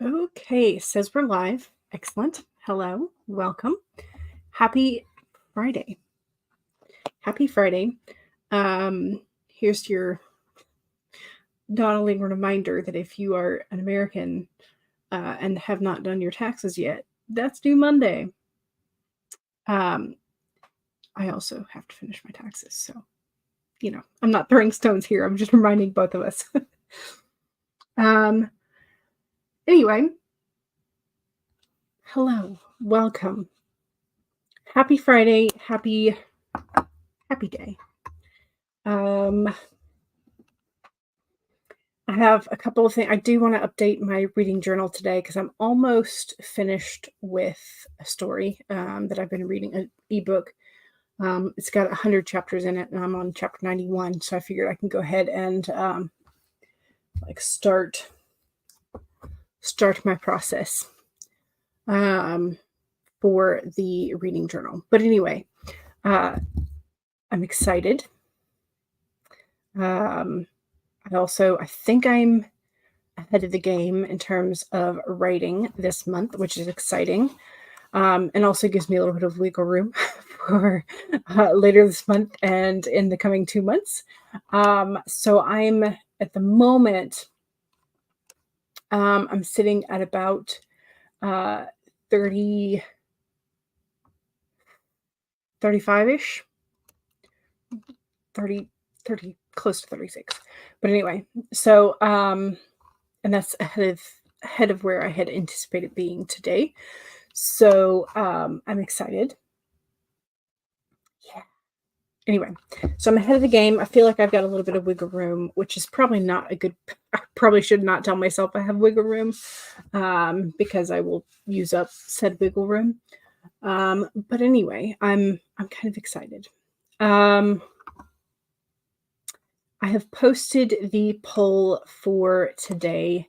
Okay, says we're live. Excellent. Hello, welcome. Happy Friday. Happy Friday. Here's your dawdling reminder that if you are an American and have not done your taxes yet, that's due Monday. I also have to finish my taxes, so I'm not throwing stones here. I'm just reminding both of us. Anyway, hello, welcome. Happy Friday, happy day. I have a couple of things. I do want to update my reading journal today because I'm almost finished with a story that I've been reading, an ebook. It's got 100 chapters in it, and I'm on chapter 91. So I figured I can go ahead and start my process for the reading journal. But anyway, I'm excited. I think I'm ahead of the game in terms of writing this month, which is exciting. And also gives me a little bit of wiggle room for later this month and in the coming 2 months. So I'm at the moment, I'm sitting at about 35-ish, 30, close to 36. But anyway, so, and that's ahead of where I had anticipated being today. So I'm excited. Yeah. Anyway, so I'm ahead of the game. I feel like I've got a little bit of wiggle room, which is probably not a good. I probably should not tell myself I have wiggle room because I will use up said wiggle room. But anyway, I'm kind of excited. I have posted the poll for today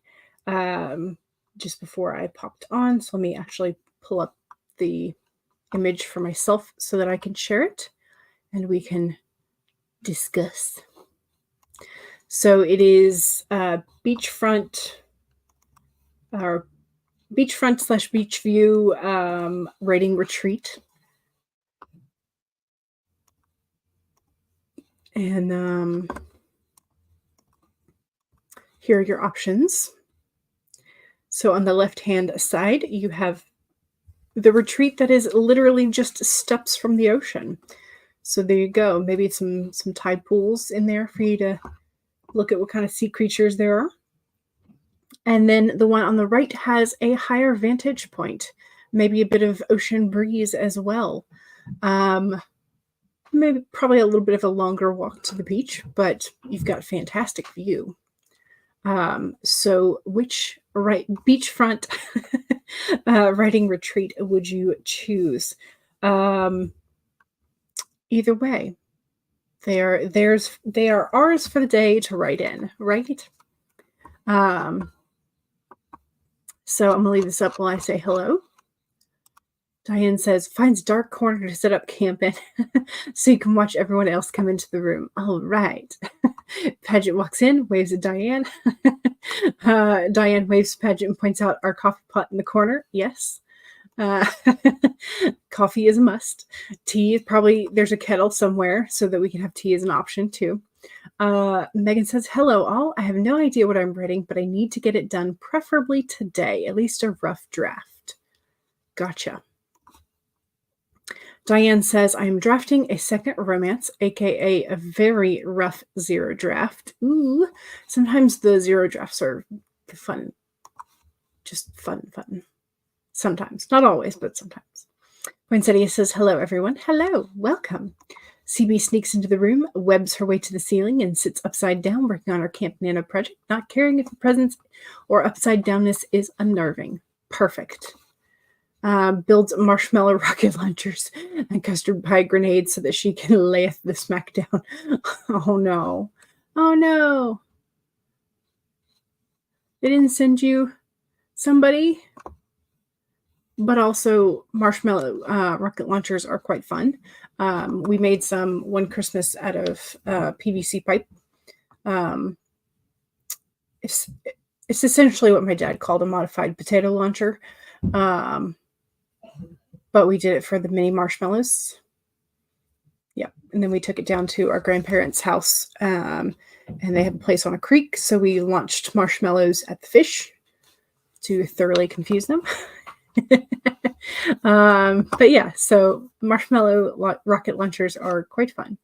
just before I popped on. So let me actually pull up the image for myself so that I can share it and we can discuss. So it is beachfront / beach view writing retreat. And here are your options. So on the left-hand side, you have the retreat that is literally just steps from the ocean. So there you go. Maybe some tide pools in there for you to look at what kind of sea creatures there are. And then the one on the right has a higher vantage point, maybe a bit of ocean breeze as well. Maybe probably a little bit of a longer walk to the beach, but you've got a fantastic view. So which beachfront writing retreat would you choose? Either way, they are ours for the day to write in, right? So I'm gonna leave this up while I say hello. Diane says, finds dark corner to set up camp in so you can watch everyone else come into the room. All right. Paget walks in, waves at Diane. Diane waves to Paget and points out our coffee pot in the corner. Yes. Coffee is a must. Tea is probably, there's a kettle somewhere so that we can have tea as an option too. Megan says, hello all. I have no idea what I'm writing, but I need to get it done preferably today, at least a rough draft. Gotcha. Diane says, I am drafting a second romance, aka a very rough zero draft. Ooh, sometimes the zero drafts are fun. Just fun. Sometimes. Not always, but sometimes. Poinsettia says, hello, everyone. Hello, welcome. CB sneaks into the room, webs her way to the ceiling, and sits upside down working on her Camp Nano project, not caring if the presence or upside downness is unnerving. Perfect. Builds marshmallow rocket launchers and custard pie grenades so that she can lay the smack down. Oh no. They didn't send you somebody? But also marshmallow rocket launchers are quite fun. We made some one Christmas out of PVC pipe. It's essentially what my dad called a modified potato launcher. But we did it for the mini marshmallows. Yeah. And then we took it down to our grandparents' house. And they have a place on a creek. So we launched marshmallows at the fish to thoroughly confuse them. But yeah, so marshmallow rocket launchers are quite fun.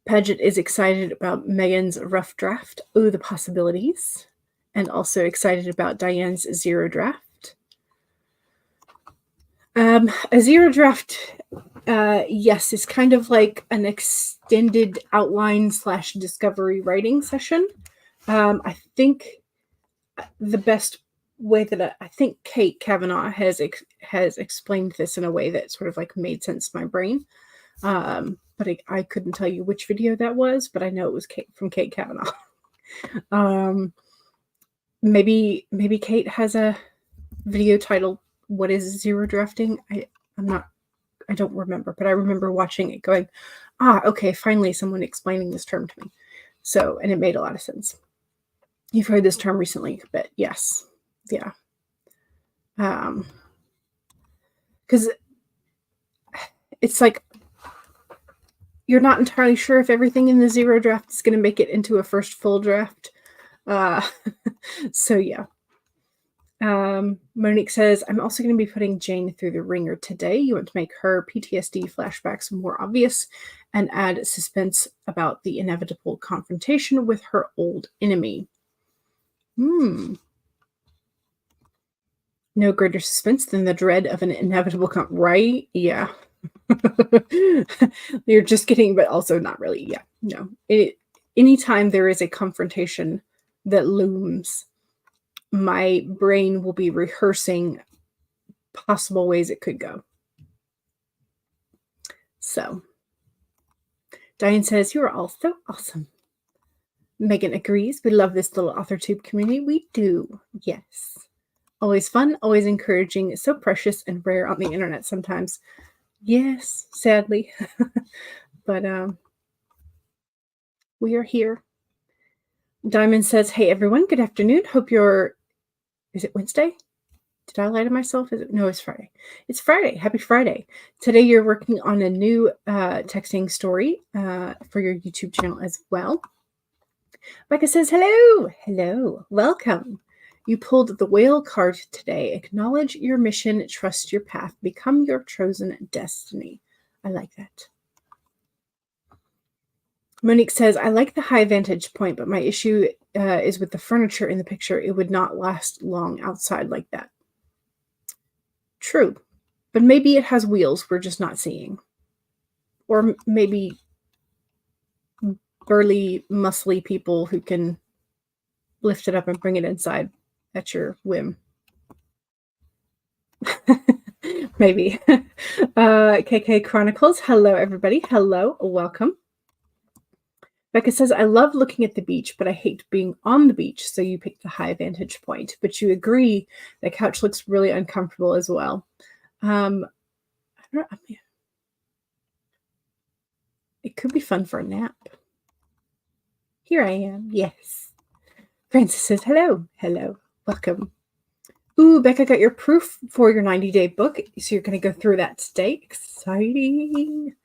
Paget is excited about Megan's rough draft. Oh, the possibilities. And also excited about Diane's zero draft. A zero draft, yes, is kind of like an extended outline / discovery writing session. I think the best way that I think Kate Kavanaugh has explained this in a way that sort of like made sense to my brain. But I couldn't tell you which video that was, but I know it was from Kate Kavanaugh. Maybe Kate has a video titled "What is Zero Drafting?" I don't remember, but I remember watching it going, okay, finally someone explaining this term to me. So, and it made a lot of sense. You've heard this term recently, but yes. Yeah. Because it's like you're not entirely sure if everything in the zero draft is going to make it into a first full draft. So yeah. Monique says, I'm also going to be putting Jane through the ringer today. You want to make her PTSD flashbacks more obvious and add suspense about the inevitable confrontation with her old enemy. No greater suspense than the dread of an inevitable right? Yeah. You're just kidding, but also not really. Yeah. No. Anytime there is a confrontation that looms, my brain will be rehearsing possible ways it could go. So, Diane says, you are all so awesome. Megan agrees. We love this little AuthorTube community. We do. Yes. Always fun, always encouraging. So precious and rare on the internet sometimes. Yes, sadly. But we are here. Diamond says, hey, everyone. Good afternoon. Hope you're... Is it Wednesday? Did I lie to myself? No, it's Friday. It's Friday. Happy Friday. Today you're working on a new texting story for your YouTube channel as well. Becca says, hello. Hello. Welcome. You pulled the whale card today. Acknowledge your mission. Trust your path. Become your chosen destiny. I like that. Monique says, I like the high vantage point, but my issue is with the furniture in the picture. It would not last long outside like that. True. But maybe it has wheels we're just not seeing. Or maybe burly, muscly people who can lift it up and bring it inside at your whim. Maybe. KK Chronicles. Hello, everybody. Hello. Welcome. Becca says, I love looking at the beach, but I hate being on the beach, so you picked the high vantage point. But you agree the couch looks really uncomfortable as well. It could be fun for a nap. Here I am. Yes. Francis says, hello. Hello. Welcome. Ooh, Becca got your proof for your 90-day book. So you're going to go through that today. Exciting.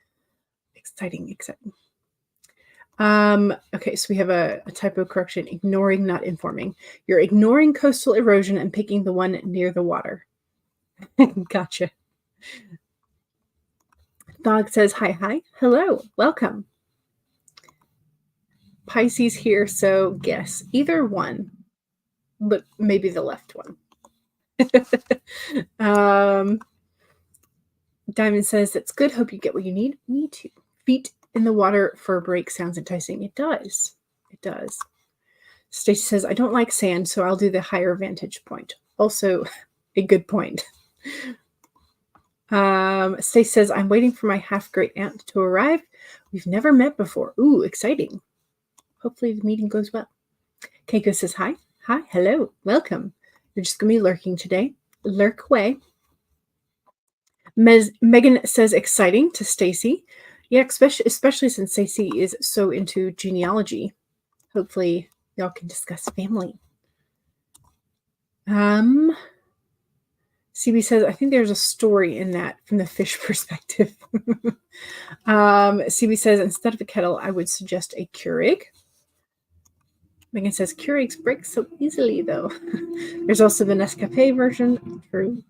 Exciting, exciting. Okay, so we have a typo correction. Ignoring, not informing. You're ignoring coastal erosion and picking the one near the water. Gotcha. Dog says, hi. Hello. Welcome. Pisces here, so guess. Either one, but maybe the left one. Diamond says, that's good. Hope you get what you need. Me too. Feet in the water for a break sounds enticing. It does. It does. Stacy says, I don't like sand, so I'll do the higher vantage point. Also, a good point. Stacy says, I'm waiting for my half-great aunt to arrive. We've never met before. Ooh, exciting. Hopefully the meeting goes well. Keiko says, hi. Hi. Hello. Welcome. You're just going to be lurking today. Lurk away. Megan says, exciting to Stacy. Yeah, especially since Stacy is so into genealogy. hopefully y'all can discuss family. CB says, I think there's a story in that from the fish perspective. CB says, instead of a kettle, I would suggest a Keurig. Megan says, Keurigs break so easily, though. There's also the Nescafe version. True.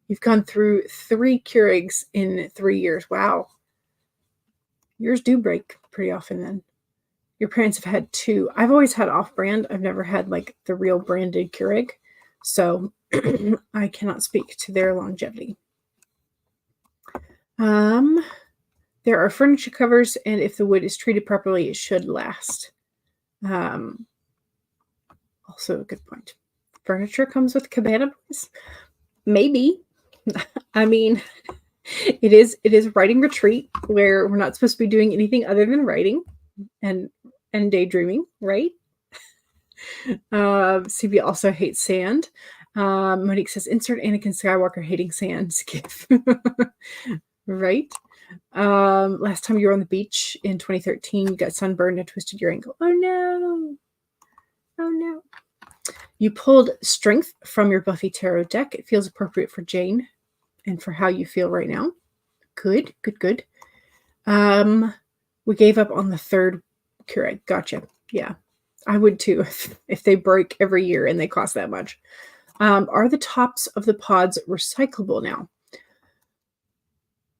You've gone through 3 Keurigs in 3 years. Wow. Yours do break pretty often then. Your parents have had 2. I've always had off-brand. I've never had like the real branded Keurig. So I cannot speak to their longevity. There are furniture covers, and if the wood is treated properly, it should last. Also a good point. Furniture comes with cabana boys? Maybe. I mean, it is writing retreat where we're not supposed to be doing anything other than writing and daydreaming, right? CB also hates sand. Monique says, insert Anakin Skywalker hating sand skip. Right? Last time you were on the beach in 2013, you got sunburned and twisted your ankle. Oh no. Oh no. You pulled strength from your Buffy Tarot deck. It feels appropriate for Jane and for how you feel right now. Good, good, good. We gave up on the 3rd Keurig. Gotcha. Yeah, I would too if they break every year and they cost that much. Are the tops of the pods recyclable now?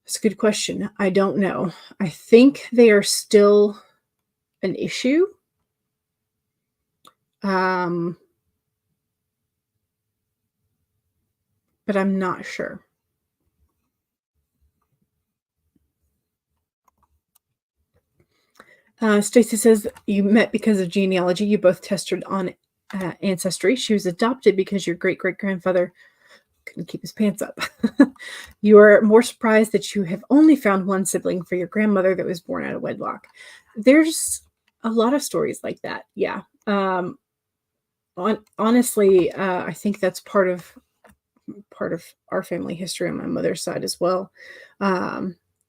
That's a good question. I don't know. I think they are still an issue. But I'm not sure. Stacy says, you met because of genealogy. You both tested on ancestry. She was adopted because your great-great-grandfather couldn't keep his pants up. You are more surprised that you have only found one sibling for your grandmother that was born out of wedlock. There's a lot of stories like that. Yeah. Honestly, I think that's part of our family history on my mother's side as well.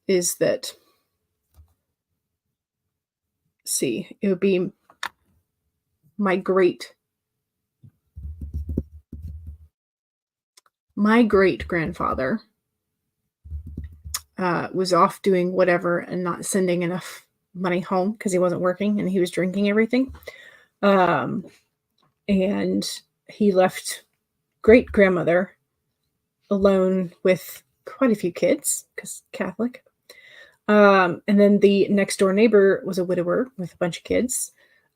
Is that, see, it would be my great grandfather was off doing whatever and not sending enough money home because he wasn't working and he was drinking everything. And he left great grandmother alone with quite a few kids because Catholic. And then the next door neighbor was a widower with a bunch of kids.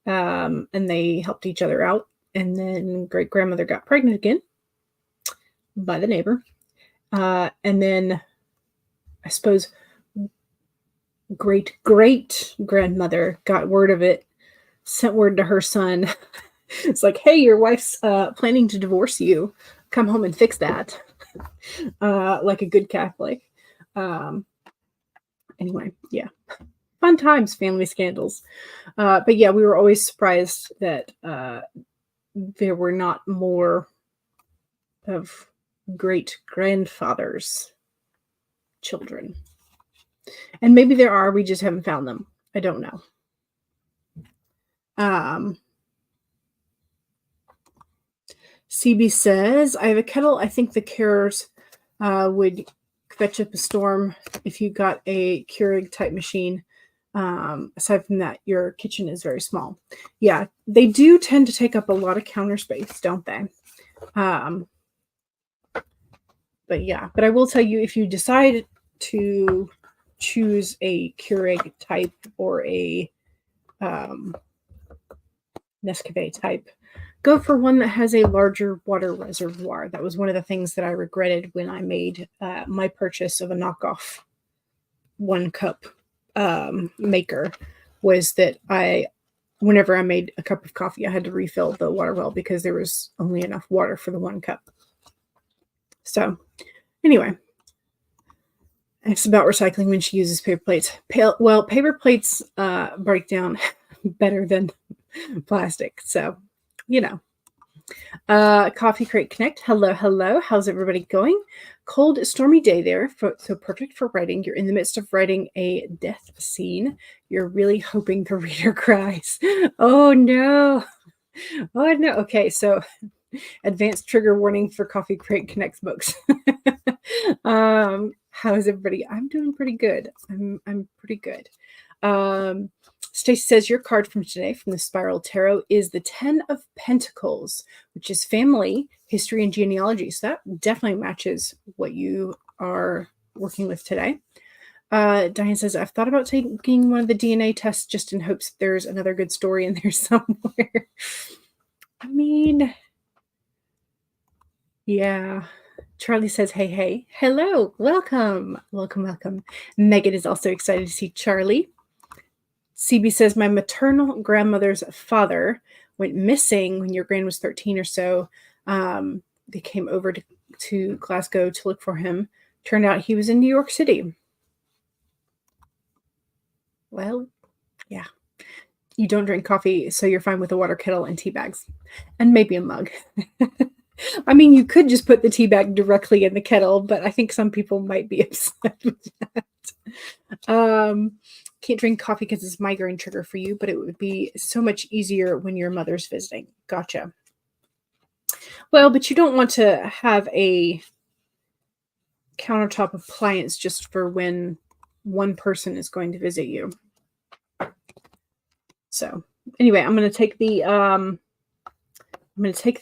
And they helped each other out. And then great grandmother got pregnant again by the neighbor. And then I suppose great grandmother got word of it, sent word to her son. It's like, hey, your wife's planning to divorce you. Come home and fix that. Like a good Catholic. Anyway, yeah. Fun times, family scandals. But yeah, we were always surprised that there were not more of great grandfather's children. And maybe there are, we just haven't found them. I don't know. CB says, I have a kettle. I think the Curers would fetch up a storm if you got a Keurig type machine. Aside from that, your kitchen is very small. Yeah, they do tend to take up a lot of counter space, don't they? But yeah, but I will tell you, if you decide to choose a Keurig type or a Nescafe type, go for one that has a larger water reservoir. That was one of the things that I regretted when I made my purchase of a knockoff 1-cup maker, was that whenever I made a cup of coffee, I had to refill the water well because there was only enough water for the 1 cup. So anyway, it's about recycling when she uses paper plates. Well, paper plates break down better than plastic. So, you know, Coffee Crate Connect. Hello, hello. How's everybody going? Cold, stormy day there, so perfect for writing. You're in the midst of writing a death scene. You're really hoping the reader cries. Oh no. Oh no. Okay, so advanced trigger warning for Coffee Crate Connect books. How is everybody? I'm doing pretty good. I'm pretty good. Stacy says your card from today from the Spiral Tarot is the 10 of Pentacles, which is family, history, and genealogy. So that definitely matches what you are working with today. Diane says, I've thought about taking one of the DNA tests just in hopes there's another good story in there somewhere. I mean, yeah. Charlie says, hey, hey. Hello. Welcome. Welcome, welcome. Megan is also excited to see Charlie. CB says, my maternal grandmother's father went missing when your grand was 13 or so. They came over to Glasgow to look for him. Turned out he was in New York City. Well, yeah. You don't drink coffee, so you're fine with a water kettle and tea bags. And maybe a mug. I mean, you could just put the tea bag directly in the kettle, but I think some people might be upset with that. Can't drink coffee because it's a migraine trigger for you, but it would be so much easier when your mother's visiting. Gotcha. Well, but you don't want to have a countertop appliance just for when one person is going to visit you. So anyway, I'm going to take the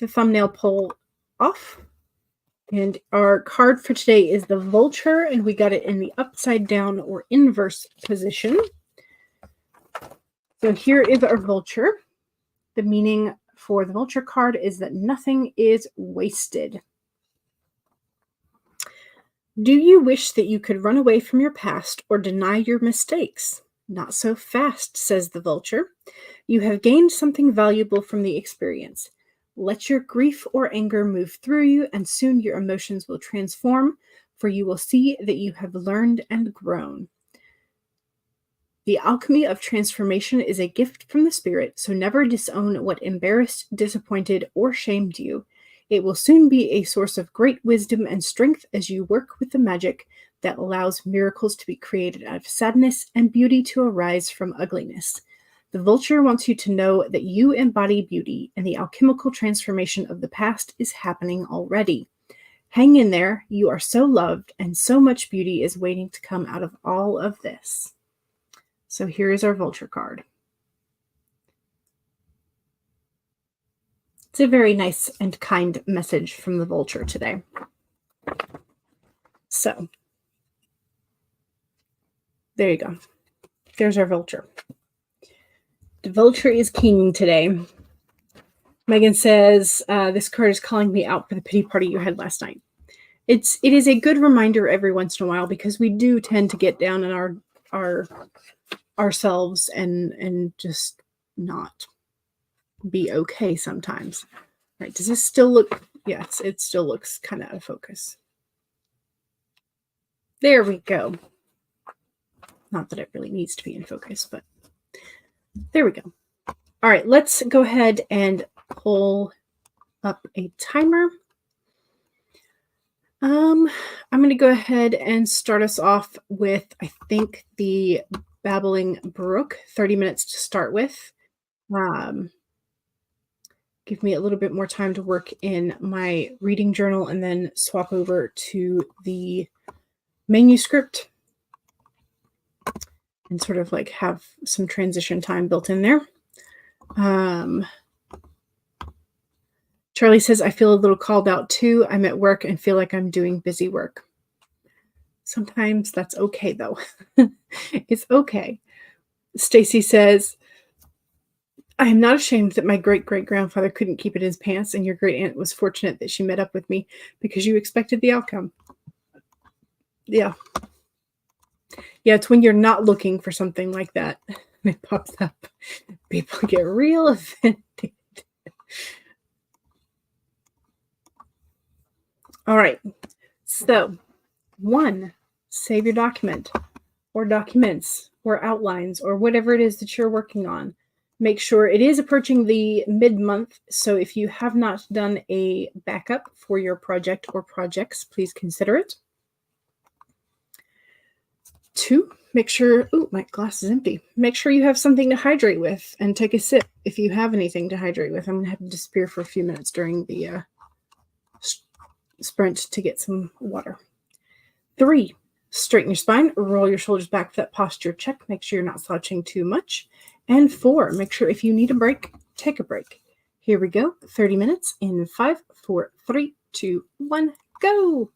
thumbnail poll off. And our card for today is the Vulture, and we got it in the upside down or inverse position. So here is our Vulture. The meaning for the Vulture card is that nothing is wasted. Do you wish that you could run away from your past or deny your mistakes? Not so fast, says the Vulture. You have gained something valuable from the experience. Let your grief or anger move through you, and soon your emotions will transform, for you will see that you have learned and grown. The alchemy of transformation is a gift from the spirit, so never disown what embarrassed, disappointed, or shamed you. It will soon be a source of great wisdom and strength as you work with the magic that allows miracles to be created out of sadness and beauty to arise from ugliness. The Vulture wants you to know that you embody beauty, and the alchemical transformation of the past is happening already. Hang in there. You are so loved, and so much beauty is waiting to come out of all of this. So here is our Vulture card. It's a very nice and kind message from the Vulture today. So there you go. There's our Vulture. The Vulture is king today. Megan says, this card is calling me out for the pity party you had last night. It is a good reminder every once in a while, because we do tend to get down on ourselves and just not be okay sometimes. Right? Does this still look? Yes, it still looks kind of out of focus. There we go. Not that it really needs to be in focus, but there we go. All right, let's go ahead and pull up a timer. I'm going to go ahead and start us off with, I think, the Babbling Brook, 30 minutes to start with. Give me a little bit more time to work in my reading journal and then swap over to the manuscript and sort of like have some transition time built in there. Charlie says, I feel a little called out too. I'm at work and feel like I'm doing busy work. Sometimes that's okay, though. It's okay. Stacy says, I am not ashamed that my great-great-grandfather couldn't keep it in his pants, and your great-aunt was fortunate that she met up with me because you expected the outcome. Yeah. Yeah, it's when you're not looking for something like that. It pops up. People get real offended. All right. So, 1, save your document or documents or outlines or whatever it is that you're working on. Make sure it is approaching the mid-month, so if you have not done a backup for your project or projects, please consider it. 2, make sure, ooh, my glass is empty. Make sure you have something to hydrate with and take a sip if you have anything to hydrate with. I'm going to have to disappear for a few minutes during the sprint to get some water. 3, straighten your spine, roll your shoulders back for that posture check. Make sure you're not slouching too much. And 4, make sure if you need a break, take a break. Here we go. 30 minutes in 5, 4, 3, 2, 1, go.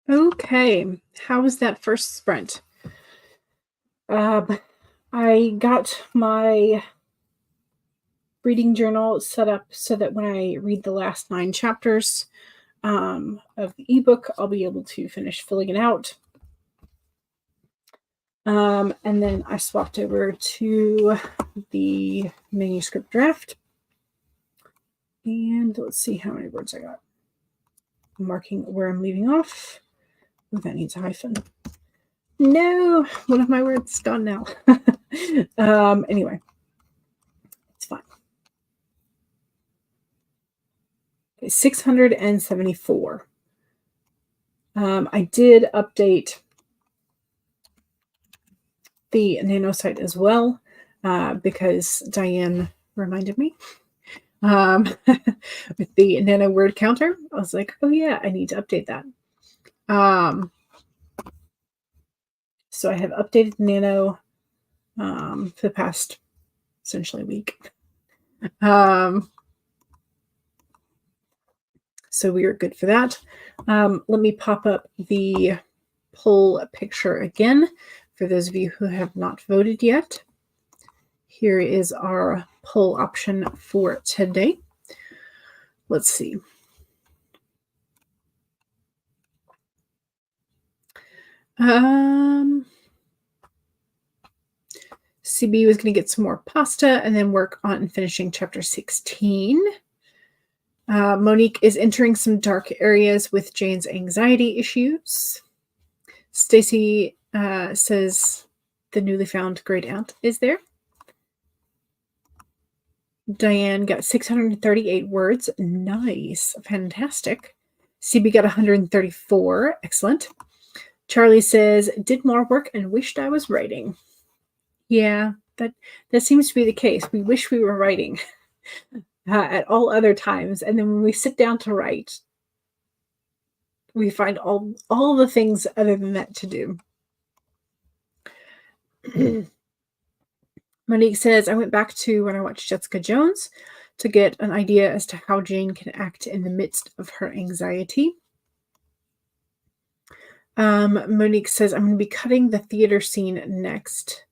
Okay, how was that first sprint? I got my reading journal set up so that when I read the last 9 chapters of the ebook, I'll be able to finish filling it out. And then I swapped over to the manuscript draft. And let's see how many words I got. I'm marking where I'm leaving off. Oh, that needs a hyphen. No, one of my words gone now. Anyway, it's fine. Okay, 674. I did update the Nano site as well because Diane reminded me with the Nano word counter. I was like, oh yeah, I need to update that. So I have updated Nano for the past essentially week. So we are good for that. Let me pop up the poll picture again for those of you who have not voted yet. Here is our poll option for today. Let's see. CB was going to get some more pasta and then work on finishing chapter 16. Monique is entering some dark areas with Jane's anxiety issues. Stacy says the newly found great aunt is there. Diane got 638 words. Nice. Fantastic. CB got 134. Excellent. Charlie says, did more work and wished I was writing. Yeah, that seems to be the case. We wish we were writing at all other times. And then when we sit down to write, we find all the things other than that to do. Monique says, I went back to when I watched Jessica Jones to get an idea as to how Jane can act in the midst of her anxiety. Monique says, I'm going to be cutting the theater scene next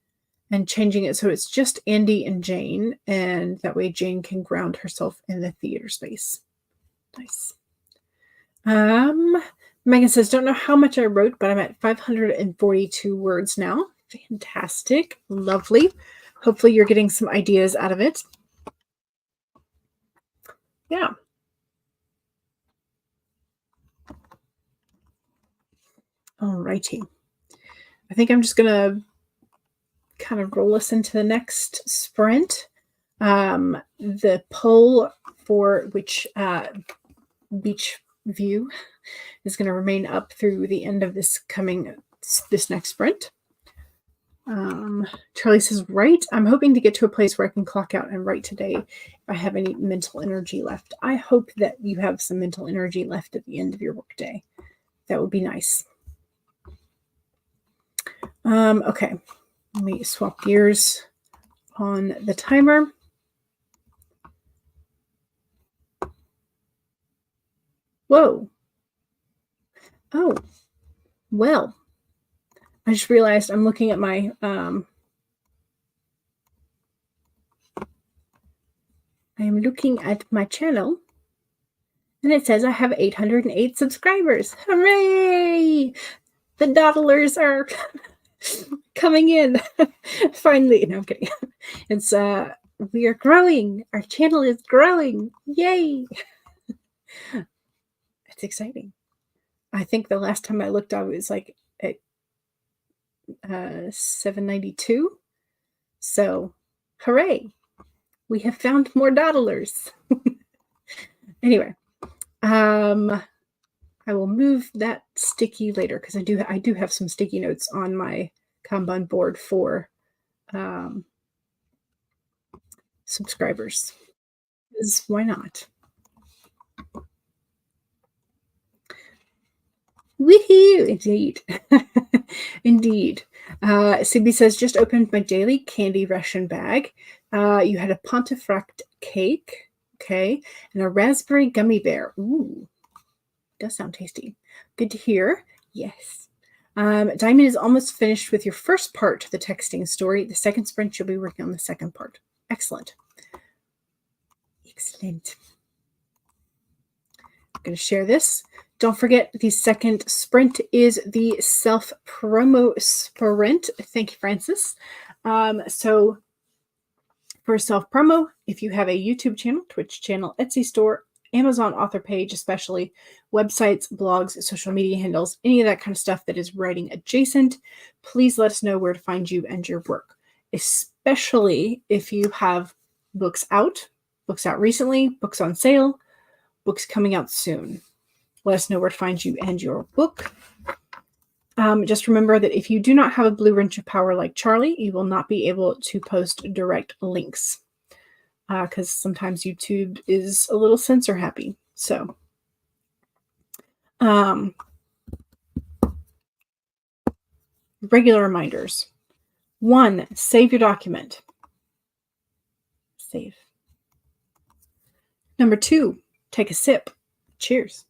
and changing it so it's just Andy and Jane, and that way Jane can ground herself in the theater space. Nice. Megan says, don't know how much I wrote, but I'm at 542 words now. Fantastic. Lovely. Hopefully you're getting some ideas out of it. Yeah. Alrighty. I think I'm just going to kind of roll us into the next sprint. The poll for which beach view is going to remain up through the end of this next sprint. Charlie says, right. I'm hoping to get to a place where I can clock out and write today if I have any mental energy left. I hope that you have some mental energy left at the end of your workday. That would be nice. Okay. Let me swap gears on the timer. Whoa. Oh, well, I just realized I'm looking at my, I am looking at my channel and it says I have 808 subscribers. Hooray! The dawdlers are coming in. Finally. No, I'm kidding. It's, we are growing. Our channel is growing. Yay! It's exciting. I think the last time I looked, I was like at 792. So, hooray! We have found more dawdlers. Anyway, I will move that sticky later because I do have some sticky notes on my Kanban board for subscribers. Because why not? Woohoo! Indeed. Indeed. CB says, just opened my daily candy ration bag. You had a Pontefract cake, okay, and a raspberry gummy bear. Ooh, does sound tasty. Good to hear. Yes. Diamond is almost finished with your first part to the texting story. The second sprint, you'll be working on the second part. Excellent. Excellent. I'm going to share this. Don't forget, the second sprint is the self-promo sprint. Thank you, Francis. So for self-promo, if you have a YouTube channel, Twitch channel, Etsy store, Amazon author page, especially websites, blogs, social media handles, any of that kind of stuff that is writing adjacent, please let us know where to find you and your work, especially if you have books out recently, books on sale, books coming out soon. Let us know where to find you and your book. Just remember that if you do not have a blue wrench of power like Charlie, you will not be able to post direct links because sometimes YouTube is a little censor happy. So, regular reminders. 1, save your document. Save. Number 2, take a sip. Cheers.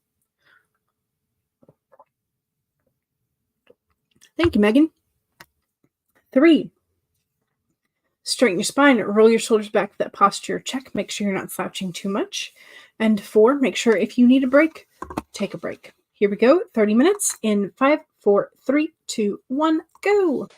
Thank you, Megan. 3, straighten your spine, roll your shoulders back to that posture check. Make sure you're not slouching too much. And 4, make sure if you need a break, take a break. Here we go. 30 minutes in 5, 4, 3, 2, 1, go.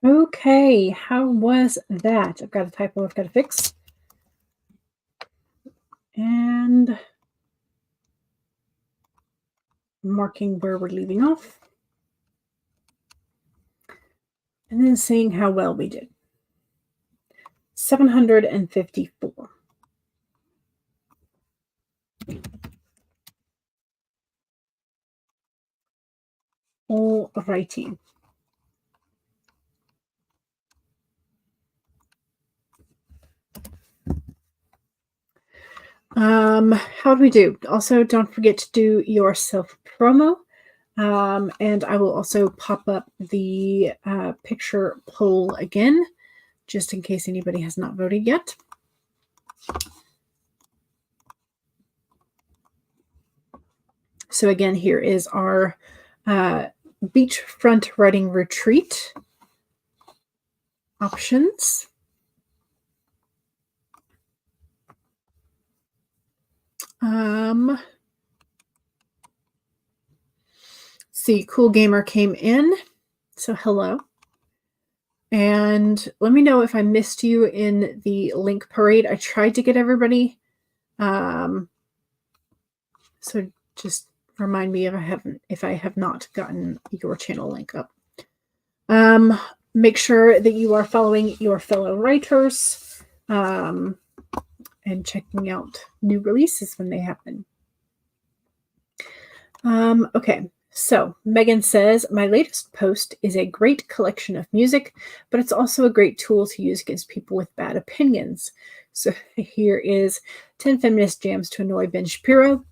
Okay, how was that? I've got a typo I've got to fix. And marking where we're leaving off. And then seeing how well we did. 754. All righty. How do we do? Also, don't forget to do your self-promo. And I will also pop up the picture poll again, just in case anybody has not voted yet. So again, here is our beachfront writing retreat options. See, Cool Gamer came in. So hello. And let me know if I missed you in the link parade. I tried to get everybody. So just remind me if I have not gotten your channel link up. Make sure that you are following your fellow writers and checking out new releases when they happen. Okay, so Megan says, my latest post is a great collection of music, but it's also a great tool to use against people with bad opinions. So here is 10 feminist jams to annoy Ben Shapiro.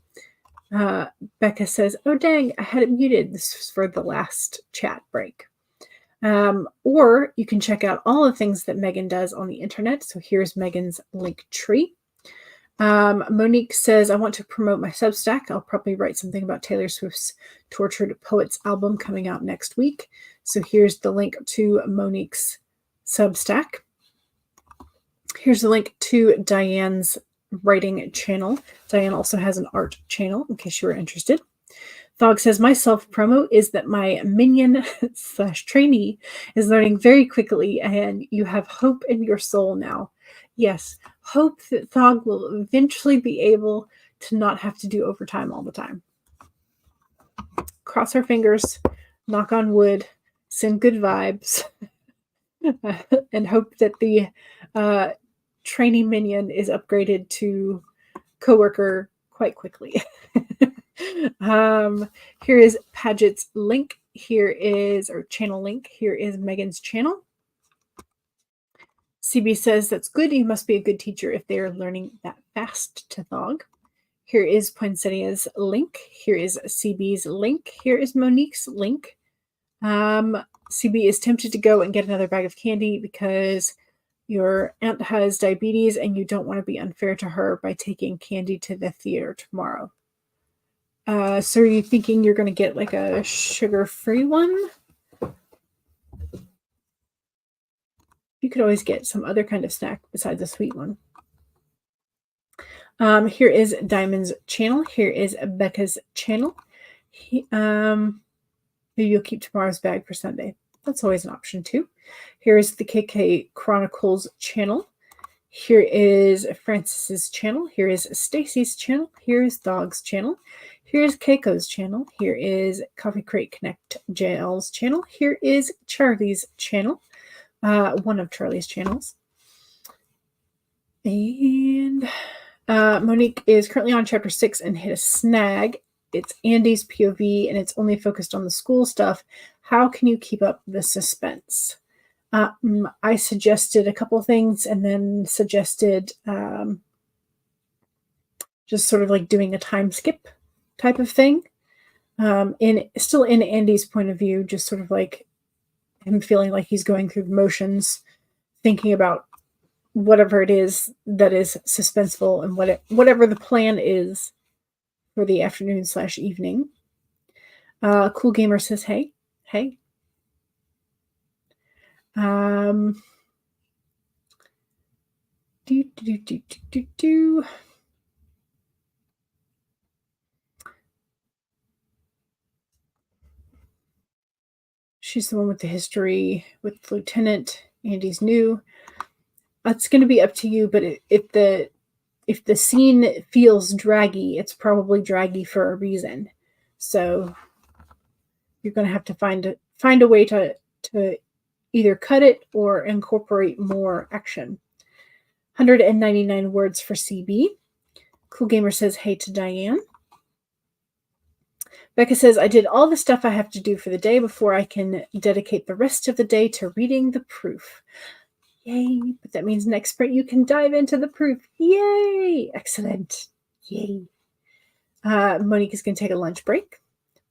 Becca says, oh dang, I had it muted. This was for the last chat break. Or you can check out all the things that Megan does on the internet. So here's Megan's link tree. Monique says, I want to promote my Substack. I'll probably write something about Taylor Swift's Tortured Poets album coming out next week. So here's the link to Monique's Substack. Here's the link to Diane's writing channel. Diane also has an art channel in case you were interested. Thog says, my self-promo is that my minion / trainee is learning very quickly and you have hope in your soul now. Yes, hope that Thog will eventually be able to not have to do overtime all the time. Cross our fingers, knock on wood, send good vibes, and hope that the trainee minion is upgraded to coworker quite quickly. Here is Paget's link. Here is our channel link. Here is Megan's channel. CB says, that's good. You must be a good teacher if they are learning that fast to Thog. Here is Poinsettia's link. Here is CB's link. Here is Monique's link. CB is tempted to go and get another bag of candy because your aunt has diabetes and you don't want to be unfair to her by taking candy to the theater tomorrow. So are you thinking you're going to get like a sugar-free one? You could always get some other kind of snack besides a sweet one. Here is Diamond's channel. Here is Becca's channel. Maybe you'll keep tomorrow's bag for Sunday. That's always an option too. Here is the KK Chronicles channel. Here is Francis's channel. Here is Stacy's channel. Here is Dog's channel. Here is Keiko's channel. Here is Coffee Crate Connect JL's channel. Here is Charlie's channel. One of Charlie's channels. And Monique is currently on chapter 6 and hit a snag. It's Andy's POV and it's only focused on the school stuff. How can you keep up the suspense? I suggested a couple things and then suggested just sort of like doing a time skip type of thing. Still in Andy's point of view, just sort of like him feeling like he's going through the motions, thinking about whatever it is that is suspenseful and whatever the plan is for the afternoon / evening. Cool Gamer says, hey. She's the one with the history with Lieutenant. Andy's new. It's going to be up to you, but if the scene feels draggy, it's probably draggy for a reason. So you're going to have to find a way to either cut it or incorporate more action. 199 words for CB. Cool Gamer says, hey to Diane. Becca says, I did all the stuff I have to do for the day before I can dedicate the rest of the day to reading the proof. Yay. But that means next sprint you can dive into the proof. Yay. Excellent. Yay. Monique is going to take a lunch break.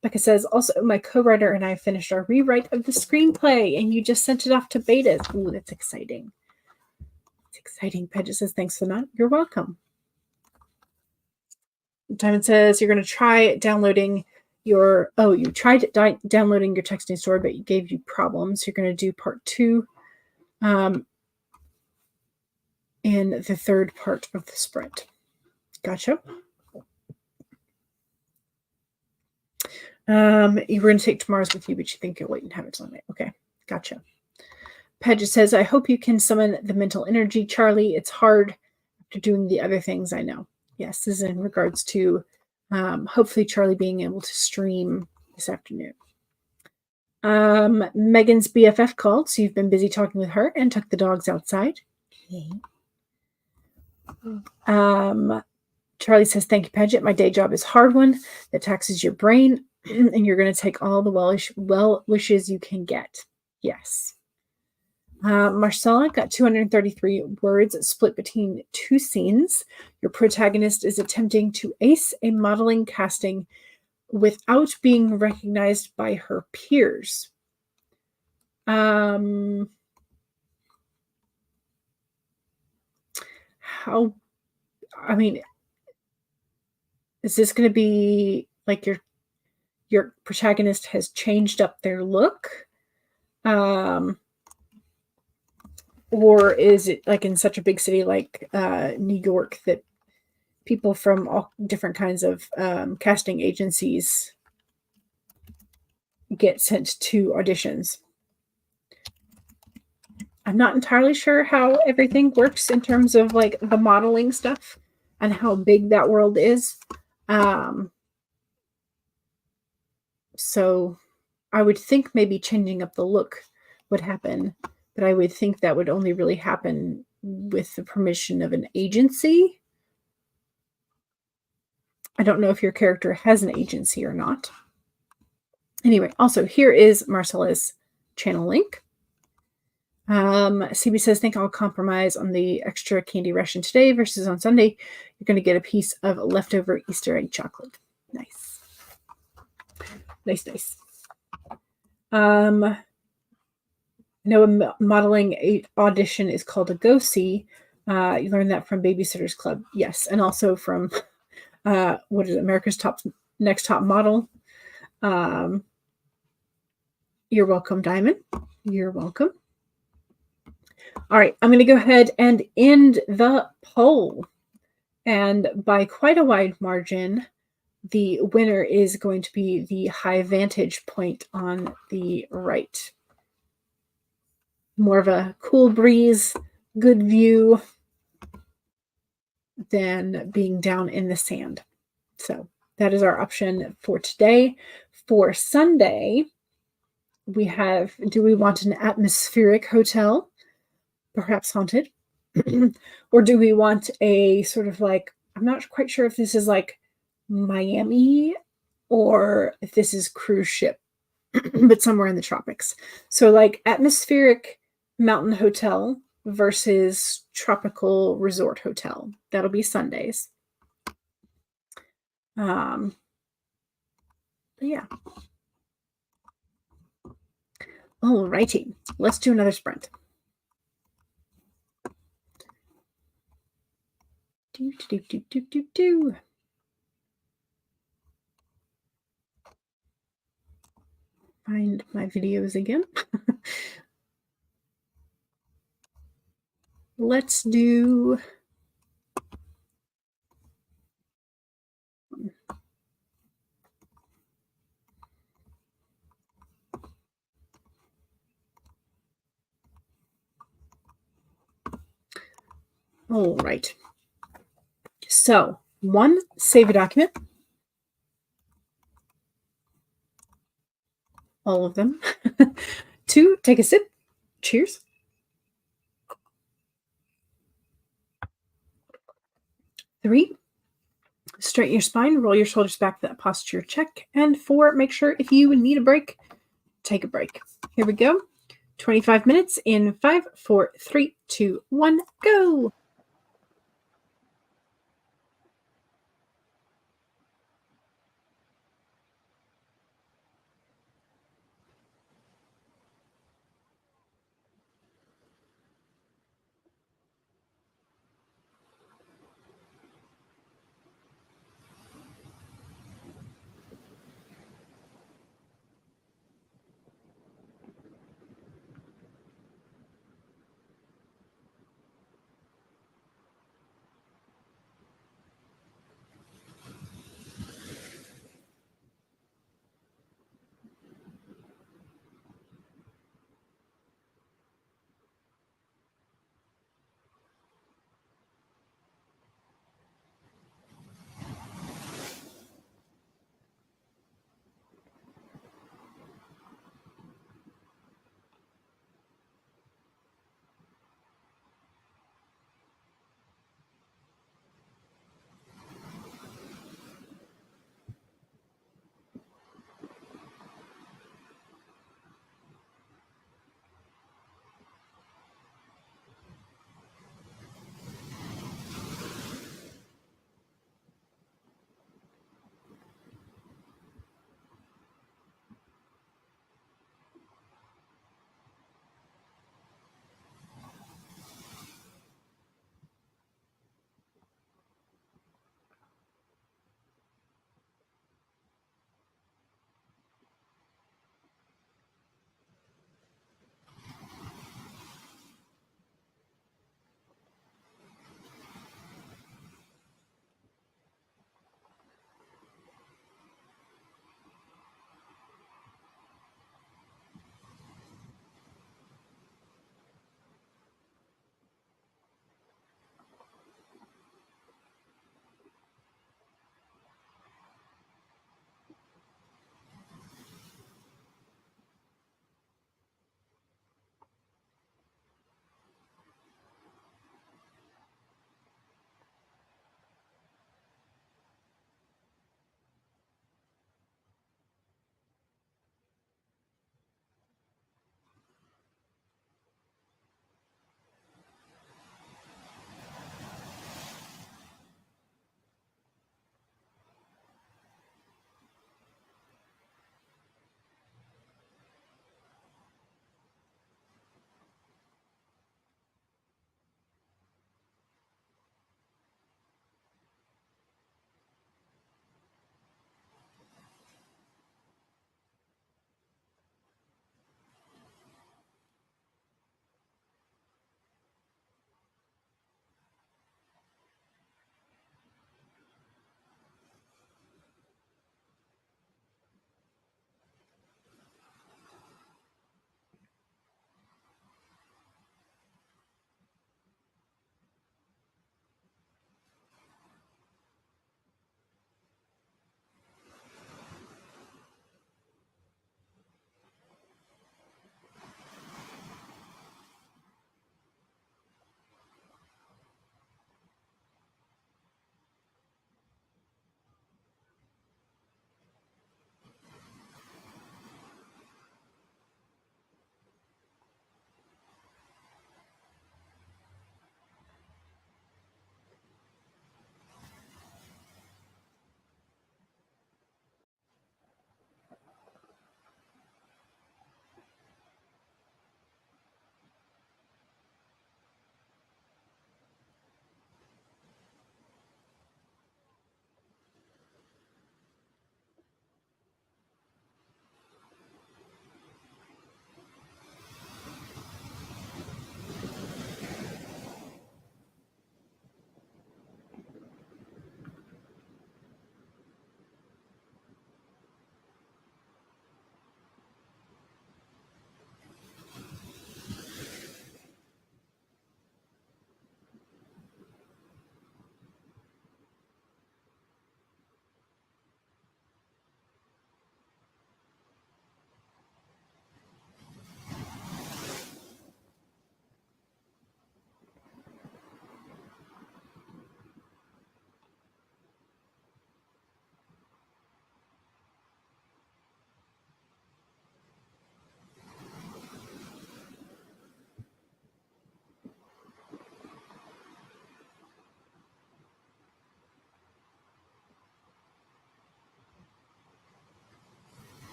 Becca says, also, my co-writer and I finished our rewrite of the screenplay, and you just sent it off to betas. Ooh, that's exciting. It's exciting. Paget says, thanks for that. You're welcome. Diamond says, you're going to try downloading you tried downloading your texting store, but it gave you problems. You're going to do part 2 in the third part of the sprint. Gotcha. You were going to take tomorrow's with you, but you think you'll wait and have it till night. Okay, gotcha. Paget says, I hope you can summon the mental energy, Charlie. It's hard after doing the other things I know. Yes, this is in regards to hopefully Charlie being able to stream this afternoon. Megan's BFF called, so you've been busy talking with her and took the dogs outside. Okay. Charlie says, thank you, Paget. My day job is a hard one that taxes your brain, and you're going to take all the well wishes you can get. Yes. Marcella got 233 words split between 2 scenes. Your protagonist is attempting to ace a modeling casting without being recognized by her peers. Is this going to be like your protagonist has changed up their look? Or is it like in such a big city like New York that people from all different kinds of casting agencies get sent to auditions? I'm not entirely sure how everything works in terms of like the modeling stuff and how big that world is. So I would think maybe changing up the look would happen, but I would think that would only really happen with the permission of an agency. I don't know if your character has an agency or not. Anyway, also here is Marcella's channel link. CB says, think I'll compromise on the extra candy ration today versus on Sunday. You're going to get a piece of leftover Easter egg chocolate. Nice. Nice. No, a modeling audition is called a go-see. You learned that from Babysitters Club. Yes, and also from what is it, America's Next Top Model. You're welcome, Diamond. You're welcome. All right, I'm going to go ahead and end the poll. And by quite a wide margin, the winner is going to be the high vantage point on the right. More of a cool breeze, good view than being down in the sand. So that is our option for today. For Sunday, we have, do we want an atmospheric hotel? Perhaps haunted. Or do we want a sort of like, I'm not quite sure if this is like Miami or if this is cruise ship, but somewhere in the tropics. So like atmospheric mountain hotel versus tropical resort hotel. That'll be Sundays. But yeah. All righty. Let's do another sprint. Do. Find my videos again. Let's do All right. So, 1, save a document. All of them. 2, take a sip. Cheers. 3, straighten your spine, roll your shoulders back, that posture check. And 4, make sure if you need a break, take a break. Here we go. 25 minutes in 5, 4, 3, 2, 1, go.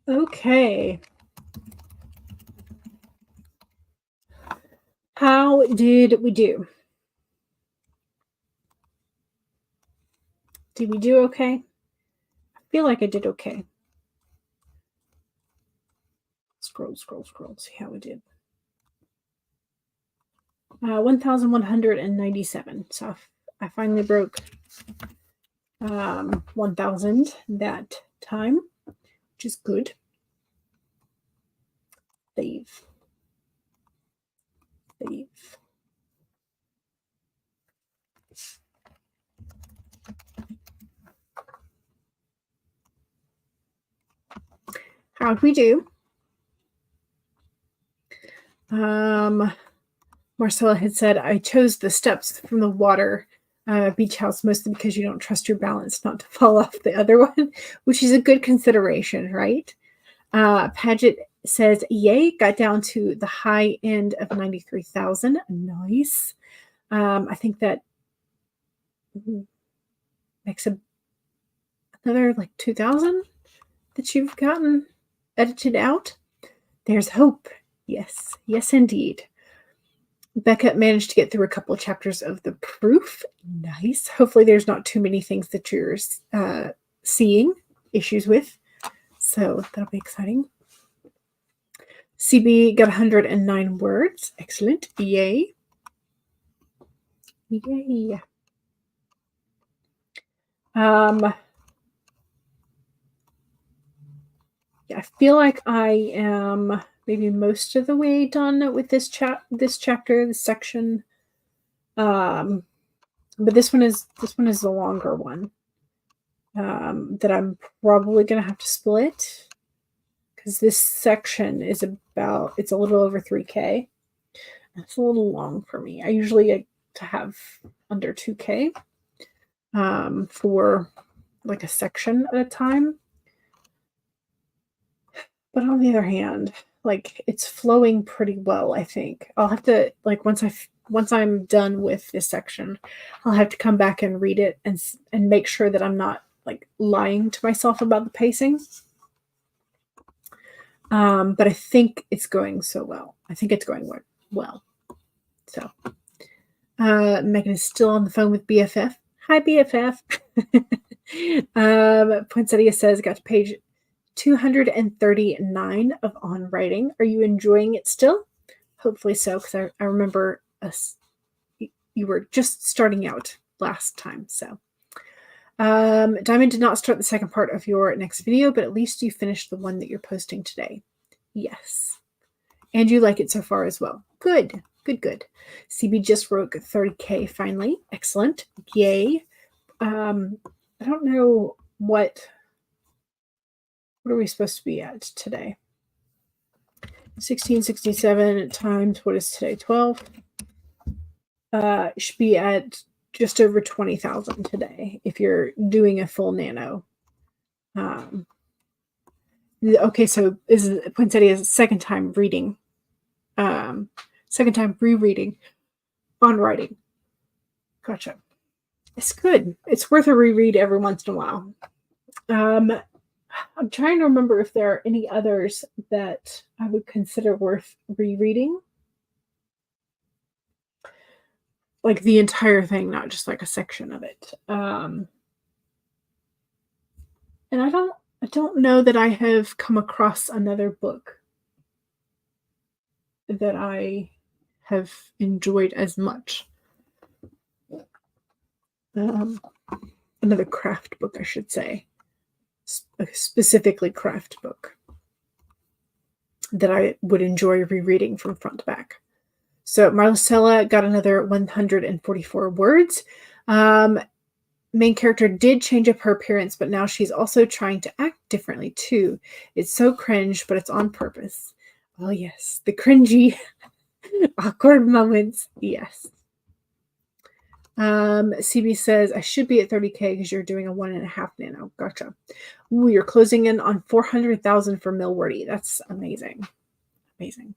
Okay. How did we do? Did we do okay? I feel like I did okay. Scroll, scroll, scroll. See how we did. 1,197. So I finally broke 1,000 that time, which is good. Save. Save. How'd we do? Marcella had said, I chose the steps from the water beach house mostly because you don't trust your balance not to fall off the other one, which is a good consideration, right? Paget says, yay, got down to the high end of 93,000. Nice. I think that makes another like 2,000 that you've gotten edited out. There's hope. Yes, yes, indeed. Becca managed to get through a couple of chapters of the proof. Nice. Hopefully there's not too many things that you're seeing issues with. So that'll be exciting. CB got 109 words. Excellent. Yay. Yay. Yeah, I feel like I am maybe most of the way done with this chapter, this section. But this one is the longer one. That I'm probably gonna have to split because this section is it's a little over 3K. That's a little long for me. I usually like to have under 2K for like a section at a time. But on the other hand, like it's flowing pretty well, I think. I'll have to like once I'm done with this section, I'll have to come back and read it and make sure that I'm not like lying to myself about the pacing. But I think it's going so well. I think it's going well. So Megan is still on the phone with BFF. Hi, BFF. Poinsettia says, got to page 239 of On Writing. Are you enjoying it still? Hopefully so, because I remember you were just starting out last time. So Diamond did not start the second part of your next video, but at least you finished the one that you're posting today. Yes. And you like it so far as well. Good. Good, good. CB just wrote 30K finally. Excellent. Yay. I don't know what are we supposed to be at today? 1667 times, what is today? 12. Should be at just over 20,000 today if you're doing a full nano. Okay, so this is Poinsettia's second time reading. Second time rereading On Writing. Gotcha. It's good. It's worth a reread every once in a while. I'm trying to remember if there are any others that I would consider worth rereading. Like the entire thing, not just like a section of it. And I don't know that I have come across another book that I have enjoyed as much. Another craft book, I should say. Specifically craft book that I would enjoy rereading from front to back. So Marcella got another 144 words. Main character did change up her appearance, but now she's also trying to act differently too. It's so cringe, but it's on purpose. Oh yes, the cringy, awkward moments. Yes. CB says, I should be at 30K because you're doing a 1.5 nano. Gotcha. Ooh, you're closing in on 400,000 for Millwordy. That's amazing. Amazing.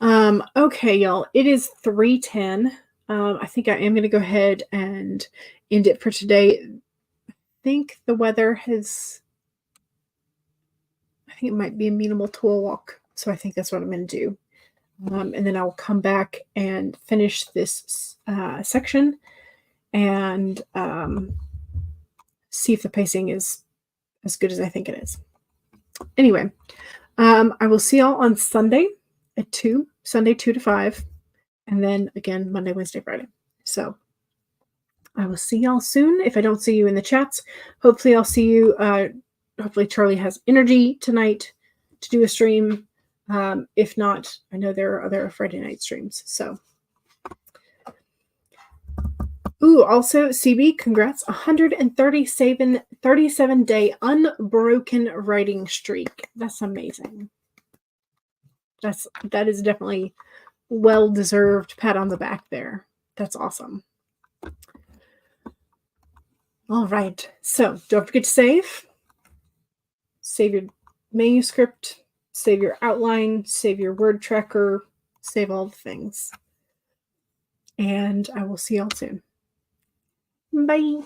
Okay, y'all. It is 3:10. I think I am going to go ahead and end it for today. I think the weather has think it might be amenable to a walk. So I think that's what I'm going to do. And then I'll come back and finish this section and see if the pacing is as good as I think it is. Anyway, I will see y'all on Sunday at 2, Sunday 2 to 5, and then again Monday, Wednesday, Friday. So I will see y'all soon. If I don't see you in the chats, hopefully I'll see you. Hopefully Charlie has energy tonight to do a stream. If not, I know there are other Friday night streams. So, also CB, congrats, 137-day unbroken writing streak. That's amazing. That is definitely well deserved pat on the back there. That's awesome. All right, so don't forget to save your manuscript. Save your outline, save your word tracker, save all the things. And I will see y'all soon. Bye.